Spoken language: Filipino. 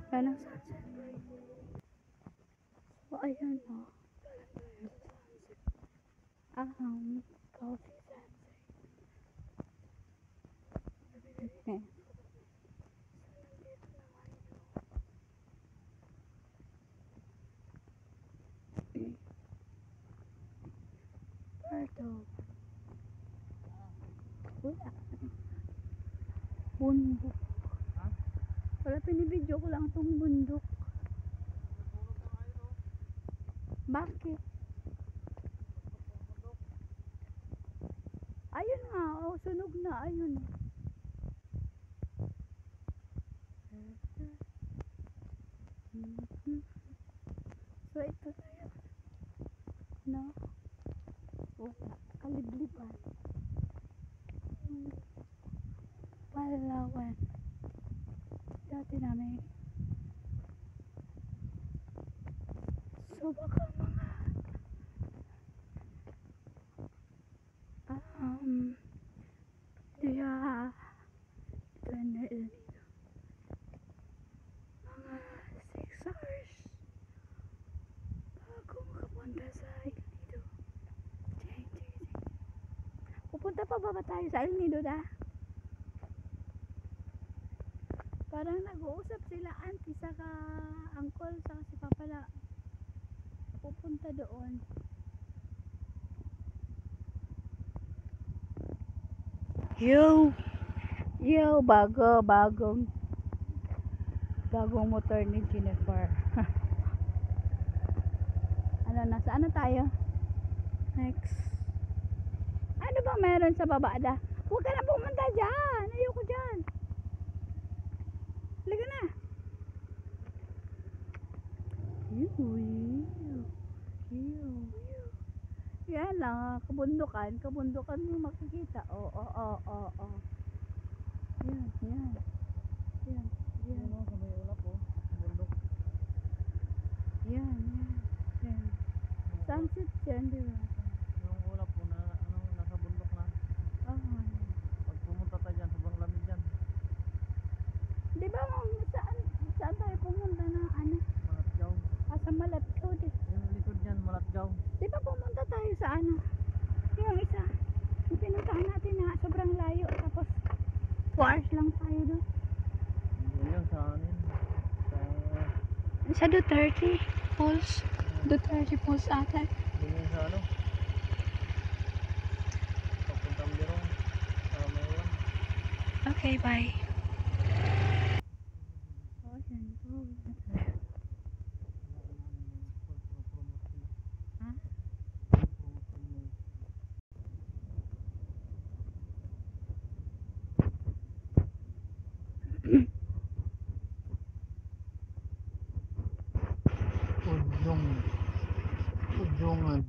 Yan ang sunset. So, ayan o. Coffee sunset. Okay. Parto. Wala. Bundok. Wala, pinibidyo ko lang itong bundok. Bakit? Ayun nga, oh, sunog na, ayun. So, ito na yun. No? Wala. Kalibliban. Palawan. Dati namin. So, baka mga yeah. Ito na yun. Mga 6 hours bago makapunta sa El Nido. Pupunta pa ba tayo sa El Nido na? Parang nag-uusap sila auntie saka uncle saka si papa na pupunta doon. Yo, bagong motor ni Jennifer. Ano, nasaan na tayo? Next. Ano ba meron sa baba da? Huwag ka na pumunta dyan. Ayoko dyan. Halika na. Yan lang, kabundukan mo makikita. Oh. Yan. Yan o, sa may ulap o. Bundok. Yan. Sunset dyan, di ba? Yung ulap po na, nasa bundok na. Oo. Pag pumunta tayo dyan, sobrang lamig dyan. Di ba saan tayo pumunta na ano? Malatgaw. Sa Malatgaw di. Yung likod dyan, Malatgaw. Di ba pumunta tayo sa ano? Yung isa. Yung pinuntahan natin na sobrang layo. Tapos 2 hours lang tayo doon. Hindi yun sa anin. Sa Duterte Falls. Duterte Falls ata. Hindi yun sa ano. Papuntang Birong. Sa may ulan. Okay, bye. Oh, yan. Ha? Udungan.